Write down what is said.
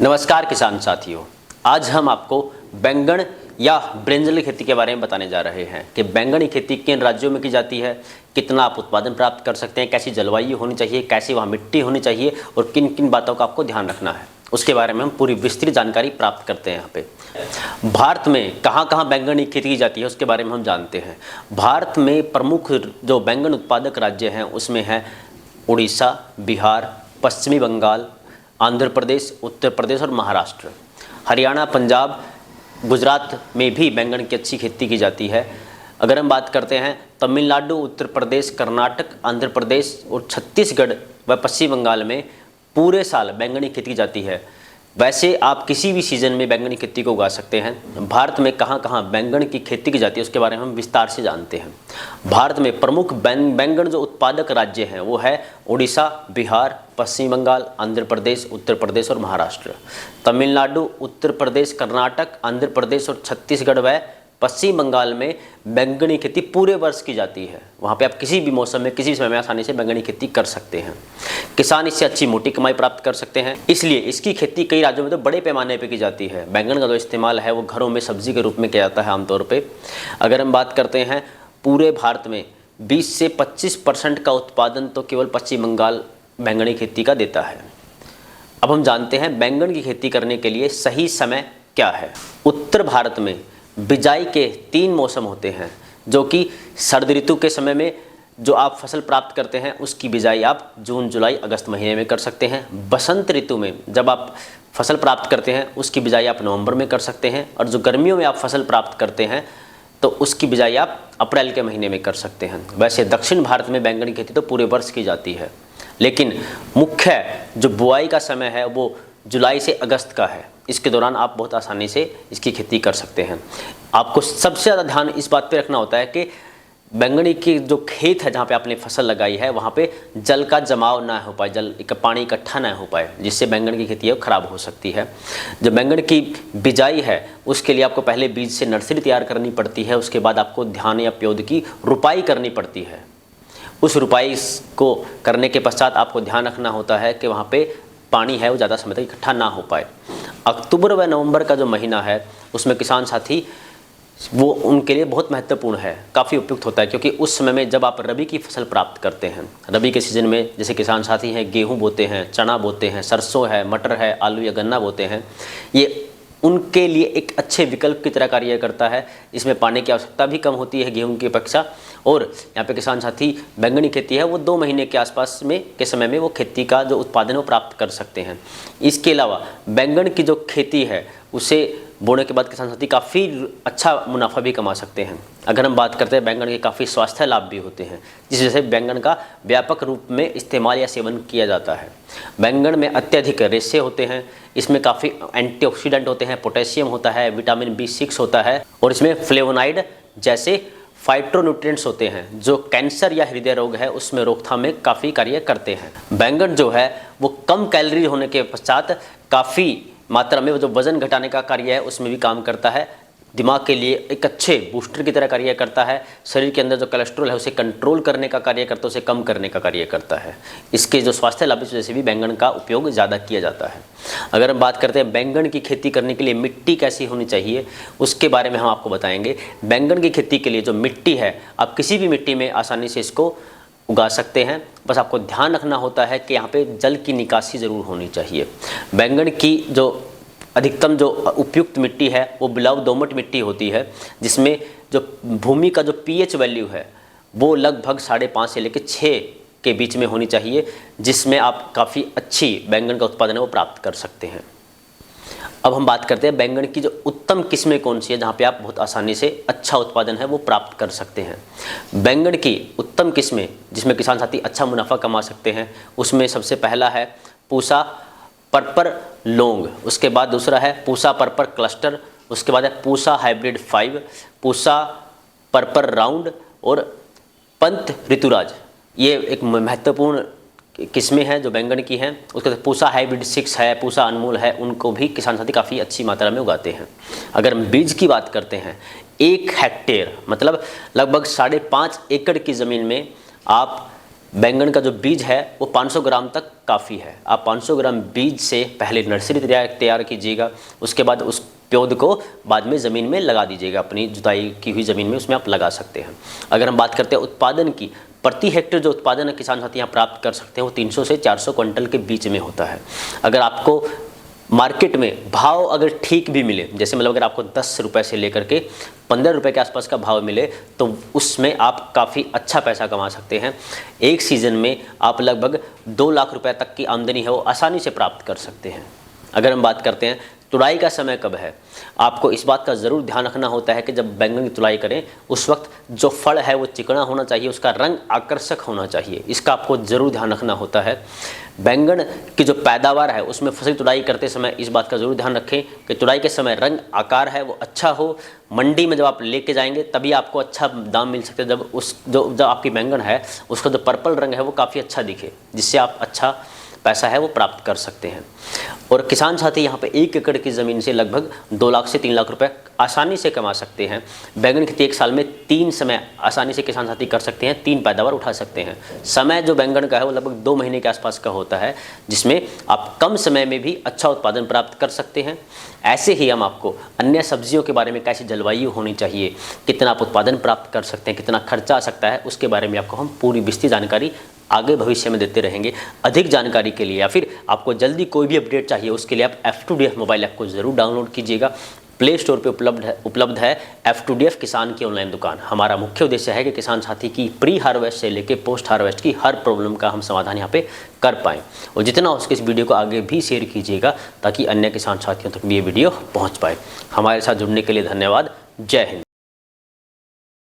नमस्कार किसान साथियों, आज हम आपको बैंगन या ब्रिंजल की खेती के बारे में बताने जा रहे हैं कि बैंगन की खेती किन राज्यों में की जाती है, कितना आप उत्पादन प्राप्त कर सकते हैं, कैसी जलवायु होनी चाहिए, कैसी वहाँ मिट्टी होनी चाहिए और किन किन बातों का आपको ध्यान रखना है, उसके बारे में हम पूरी विस्तृत जानकारी प्राप्त करते हैं। यहाँ पे भारत में कहाँ कहाँ बैंगन की खेती की जाती है उसके बारे में हम जानते हैं। भारत में प्रमुख जो बैंगन उत्पादक राज्य हैं उसमें है उड़ीसा, बिहार, पश्चिमी बंगाल, आंध्र प्रदेश, उत्तर प्रदेश और महाराष्ट्र। हरियाणा, पंजाब, गुजरात में भी बैंगन की अच्छी खेती की जाती है। अगर हम बात करते हैं तमिलनाडु, उत्तर प्रदेश, कर्नाटक, आंध्र प्रदेश और छत्तीसगढ़ व पश्चिम बंगाल में पूरे साल बैंगन की खेती की जाती है। वैसे आप किसी भी सीज़न में बैंगन की खेती को उगा सकते हैं। भारत में कहाँ कहाँ बैंगन की खेती की जाती है उसके बारे में हम विस्तार से जानते हैं। भारत में प्रमुख बैंगन जो उत्पादक राज्य हैं वो है उड़ीसा, बिहार, पश्चिम बंगाल, आंध्र प्रदेश, उत्तर प्रदेश और महाराष्ट्र। तमिलनाडु, उत्तर प्रदेश, कर्नाटक, आंध्र प्रदेश और छत्तीसगढ़ व पश्चिम बंगाल में बैंगन की खेती पूरे वर्ष की जाती है। वहाँ पे आप किसी भी मौसम में किसी भी समय में आसानी से बैंगन की खेती कर सकते हैं। किसान इससे अच्छी मोटी कमाई प्राप्त कर सकते हैं, इसलिए इसकी खेती कई राज्यों में तो बड़े पैमाने पे की जाती है। बैंगन का जो इस्तेमाल है वो घरों में सब्जी के रूप में किया जाता है आमतौर पर। अगर हम बात करते हैं पूरे भारत में 20 से 25% का उत्पादन तो केवल पश्चिम बंगाल बैंगन की खेती का देता है। अब हम जानते हैं बैंगन की खेती करने के लिए सही समय क्या है। उत्तर भारत में बिजाई के 3 मौसम होते हैं, जो कि सर्द ऋतु के समय में जो आप फसल प्राप्त करते हैं उसकी बिजाई आप जून, जुलाई, अगस्त महीने में कर सकते हैं। बसंत ऋतु में जब आप फसल प्राप्त करते हैं उसकी बिजाई आप नवंबर में कर सकते हैं, और जो गर्मियों में आप फसल प्राप्त करते हैं तो उसकी बिजाई आप अप्रैल के महीने में कर सकते हैं। वैसे दक्षिण भारत में बैंगन की खेती तो पूरे वर्ष की जाती है, लेकिन मुख्य जो बुआई का समय है वो जुलाई से अगस्त का है। इसके दौरान आप बहुत आसानी से इसकी खेती कर सकते हैं। आपको सबसे ज़्यादा ध्यान इस बात पे रखना होता है कि बैंगनी की जो खेत है जहाँ पे आपने फसल लगाई है वहाँ पे जल का जमाव ना हो पाए, पानी इकट्ठा ना हो पाए, जिससे बैंगन की खेती है वो खराब हो सकती है। जो बैंगन की बिजाई है उसके लिए आपको पहले बीज से नर्सरी तैयार करनी पड़ती है, उसके बाद आपको धान या प्योद की रुपाई करनी पड़ती है। उस रुपाई को करने के पश्चात आपको ध्यान रखना होता है कि वहाँ पे पानी है वो ज़्यादा समय तक इकट्ठा ना हो पाए। अक्टूबर व नवंबर का जो महीना है उसमें किसान साथी वो उनके लिए बहुत महत्वपूर्ण है, काफ़ी उपयुक्त होता है, क्योंकि उस समय में जब आप रबी की फसल प्राप्त करते हैं, रबी के सीज़न में जैसे किसान साथी हैं गेहूं बोते हैं, चना बोते हैं, सरसों है, मटर है, आलू या गन्ना बोते हैं, ये उनके लिए एक अच्छे विकल्प की तरह कार्य करता है। इसमें पानी की आवश्यकता भी कम होती है गेहूं की अपेक्षा, और यहाँ पे किसान साथी बैंगनी खेती है वो 2 महीने के आसपास में के समय में वो खेती का जो उत्पादन है वो प्राप्त कर सकते हैं। इसके अलावा बैंगन की जो खेती है उसे बोने के बाद किसान साथी काफ़ी अच्छा मुनाफा भी कमा सकते हैं। अगर हम बात करते हैं बैंगन के काफ़ी स्वास्थ्य लाभ भी होते हैं, जिस वजह से बैंगन का व्यापक रूप में इस्तेमाल या सेवन किया जाता है। बैंगन में अत्यधिक रेशे होते हैं, इसमें काफ़ी एंटीऑक्सीडेंट होते हैं, पोटेशियम होता है, विटामिन B6 होता है, और इसमें फ्लेवोनाइड जैसे फाइटोन्यूट्रिएंट्स होते हैं जो कैंसर या हृदय रोग है उसमें रोकथाम में काफ़ी कार्य करते हैं। बैंगन जो है वो कम कैलोरी होने के पश्चात काफ़ी मात्रा में वो जो वजन घटाने का कार्य है उसमें भी काम करता है। दिमाग के लिए एक अच्छे बूस्टर की तरह कार्य करता है। शरीर के अंदर जो कोलेस्ट्रॉल है उसे कंट्रोल करने का कार्य करता है, उसे कम करने का कार्य करता है। इसके जो स्वास्थ्य लाभ की वजह से भी बैंगन का उपयोग ज़्यादा किया जाता है। अगर हम बात करते हैं बैंगन की खेती करने के लिए मिट्टी कैसी होनी चाहिए उसके बारे में हम आपको बताएंगे। बैंगन की खेती के लिए जो मिट्टी है आप किसी भी मिट्टी में आसानी से इसको उगा सकते हैं, बस आपको ध्यान रखना होता है कि यहाँ पे जल की निकासी ज़रूर होनी चाहिए। बैंगन की जो अधिकतम जो उपयुक्त मिट्टी है वो बिलाव दोमट मिट्टी होती है, जिसमें जो भूमि का जो pH वैल्यू है वो लगभग 5.5 से लेकर 6 के बीच में होनी चाहिए, जिसमें आप काफ़ी अच्छी बैंगन का उत्पादन है वो प्राप्त कर सकते हैं। अब हम बात करते हैं बैंगन की जो उत्तम किस्में कौन सी है जहाँ पे आप बहुत आसानी से अच्छा उत्पादन है वो प्राप्त कर सकते हैं। बैंगन की उत्तम किस्में जिसमें किसान साथी अच्छा मुनाफा कमा सकते हैं उसमें सबसे पहला है पूसा पर्पर लॉन्ग, उसके बाद दूसरा है पूसा पर्पर क्लस्टर, उसके बाद है पूसा हाइब्रिड 5, पूसा पर्पर राउंड और पंत ऋतुराज। ये एक महत्वपूर्ण किस्में हैं जो बैंगन की हैं। उसके बाद पूसा हाइब्रिड 6 है, पूसा अनमोल है, उनको भी किसान साथी काफ़ी अच्छी मात्रा में उगाते हैं। अगर हम बीज की बात करते हैं 1 हेक्टेयर मतलब लगभग 5.5 एकड़ की ज़मीन में आप बैंगन का जो बीज है वो 500 ग्राम तक काफ़ी है। आप 500 ग्राम बीज से पहले नर्सरी तैयार कीजिएगा, उसके बाद उस पौध को बाद में ज़मीन में लगा दीजिएगा, अपनी जुताई की हुई ज़मीन में उसमें आप लगा सकते हैं। अगर हम बात करते हैं उत्पादन की, प्रति हेक्टेयर जो उत्पादन किसान साथी यहाँ प्राप्त कर सकते हैं वो 300 से 400 क्विंटल के बीच में होता है। अगर आपको मार्केट में भाव अगर ठीक भी मिले, जैसे मतलब अगर आपको 10 रुपये से लेकर के 15 रुपये के आसपास का भाव मिले तो उसमें आप काफ़ी अच्छा पैसा कमा सकते हैं। एक सीज़न में आप लगभग 2 लाख रुपए तक की आमदनी है वो आसानी से प्राप्त कर सकते हैं। अगर हम बात करते हैं तुड़ाई का समय कब है, आपको इस बात का ज़रूर ध्यान रखना होता है कि जब बैंगन की तुड़ाई करें उस वक्त जो फल है वो चिकना होना चाहिए, उसका रंग आकर्षक होना चाहिए, इसका आपको ज़रूर ध्यान रखना होता है। बैंगन की जो पैदावार है उसमें फसल तुड़ाई करते समय इस बात का ज़रूर ध्यान रखें कि तुड़ाई के समय रंग आकार है वो अच्छा हो। मंडी में जब आप लेके जाएंगे तभी आपको अच्छा दाम मिल सकता है, जब आपकी बैंगन है उसका जो पर्पल रंग है वो काफ़ी अच्छा दिखे, जिससे आप अच्छा पैसा है वो प्राप्त कर सकते हैं। और किसान साथी यहाँ पे 1 एकड़ की ज़मीन से लगभग 2 लाख से 3 लाख रुपए आसानी से कमा सकते हैं। बैंगन की खेती 1 साल में 3 समय आसानी से किसान साथी कर सकते हैं, 3 पैदावार उठा सकते हैं। समय जो बैंगन का है वो लगभग 2 महीने के आसपास का होता है, जिसमें आप कम समय में भी अच्छा उत्पादन प्राप्त कर सकते हैं। ऐसे ही हम आपको अन्य सब्जियों के बारे में, कैसी जलवायु होनी चाहिए, कितना आप उत्पादन प्राप्त कर सकते हैं, कितना खर्चा आ सकता है, उसके बारे में आपको हम पूरी विस्तृत जानकारी आगे भविष्य में देते रहेंगे। अधिक जानकारी के लिए या फिर आपको जल्दी कोई भी अपडेट चाहिए उसके लिए आप F2DF मोबाइल ऐप को ज़रूर डाउनलोड कीजिएगा। प्ले स्टोर पे उपलब्ध है F2DF किसान की ऑनलाइन दुकान। हमारा मुख्य उद्देश्य है कि किसान साथी की प्री हार्वेस्ट से लेकर पोस्ट हार्वेस्ट की हर प्रॉब्लम का हम समाधान यहाँ पे कर पाएँ। और जितना हो सके इस वीडियो को आगे भी शेयर कीजिएगा ताकि अन्य किसान साथियों तक भी ये वीडियो पहुँच पाए। हमारे साथ जुड़ने के लिए धन्यवाद। जय हिंद।